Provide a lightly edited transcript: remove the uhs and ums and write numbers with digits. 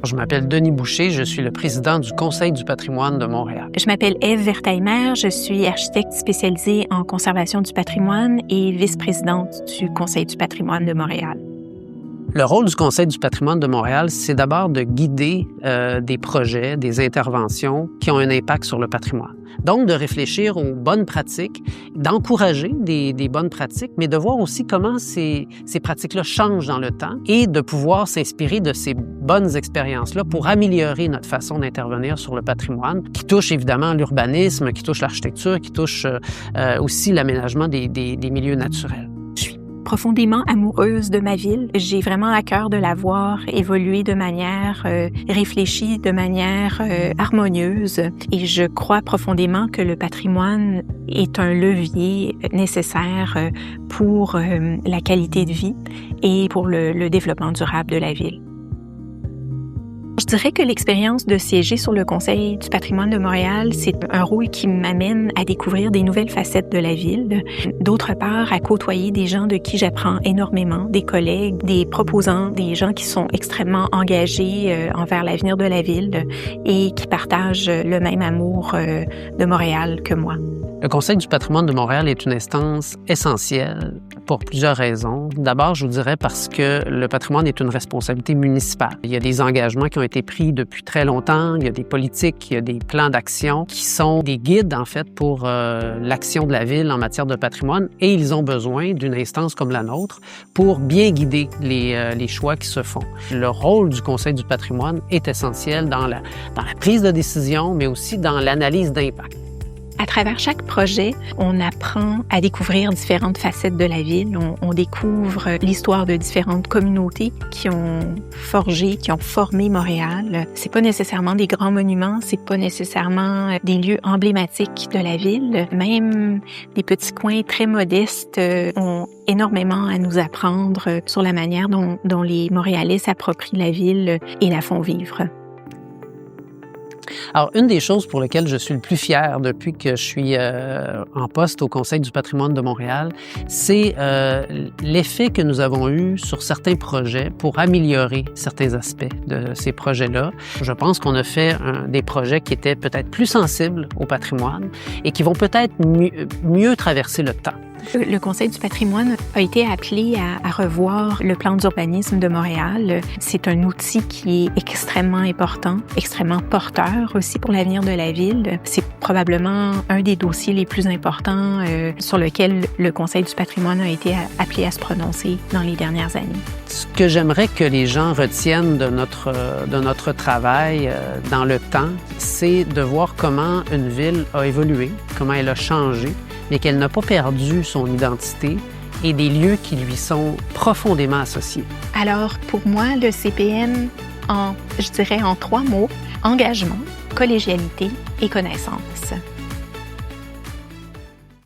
Je m'appelle Denis Boucher, je suis le président du Conseil du patrimoine de Montréal. Je m'appelle Ève Wertheimer, je suis architecte spécialisée en conservation du patrimoine et vice-présidente du Conseil du patrimoine de Montréal. Le rôle du Conseil du patrimoine de Montréal, c'est d'abord de guider des projets, des interventions qui ont un impact sur le patrimoine. Donc, de réfléchir aux bonnes pratiques, d'encourager des bonnes pratiques, mais de voir aussi comment ces pratiques-là changent dans le temps et de pouvoir s'inspirer de ces bonnes expériences-là pour améliorer notre façon d'intervenir sur le patrimoine, qui touche évidemment l'urbanisme, qui touche l'architecture, qui touche aussi l'aménagement des milieux naturels. Profondément amoureuse de ma ville. J'ai vraiment à cœur de la voir évoluer de manière réfléchie, de manière harmonieuse. Et je crois profondément que le patrimoine est un levier nécessaire pour la qualité de vie et pour le développement durable de la ville. Je dirais que l'expérience de siéger sur le Conseil du patrimoine de Montréal, c'est un rôle qui m'amène à découvrir des nouvelles facettes de la ville. D'autre part, à côtoyer des gens de qui j'apprends énormément, des collègues, des proposants, des gens qui sont extrêmement engagés envers l'avenir de la ville et qui partagent le même amour de Montréal que moi. Le Conseil du patrimoine de Montréal est une instance essentielle pour plusieurs raisons. D'abord, je vous dirais parce que le patrimoine est une responsabilité municipale. Il y a des engagements qui ont été pris depuis très longtemps, il y a des politiques, il y a des plans d'action qui sont des guides, en fait, pour l'action de la ville en matière de patrimoine et ils ont besoin d'une instance comme la nôtre pour bien guider les choix qui se font. Le rôle du Conseil du patrimoine est essentiel dans la prise de décision, mais aussi dans l'analyse d'impact. À travers chaque projet, on apprend à découvrir différentes facettes de la ville. On découvre l'histoire de différentes communautés qui ont forgé, qui ont formé Montréal. C'est pas nécessairement des grands monuments, c'est pas nécessairement des lieux emblématiques de la ville. Même des petits coins très modestes ont énormément à nous apprendre sur la manière dont les Montréalais s'approprient la ville et la font vivre. Alors, une des choses pour lesquelles je suis le plus fier depuis que je suis en poste au Conseil du patrimoine de Montréal, c'est l'effet que nous avons eu sur certains projets pour améliorer certains aspects de ces projets-là. Je pense qu'on a fait des projets qui étaient peut-être plus sensibles au patrimoine et qui vont peut-être mieux traverser le temps. Le Conseil du patrimoine a été appelé à revoir le plan d'urbanisme de Montréal. C'est un outil qui est extrêmement important, extrêmement porteur aussi pour l'avenir de la ville. C'est probablement un des dossiers les plus importants sur lequel le Conseil du patrimoine a été appelé à se prononcer dans les dernières années. Ce que j'aimerais que les gens retiennent de notre travail dans le temps, c'est de voir comment une ville a évolué, comment elle a changé, mais qu'elle n'a pas perdu son identité et des lieux qui lui sont profondément associés. Alors, pour moi, le CPN, je dirais en 3 mots, engagement, collégialité et connaissance.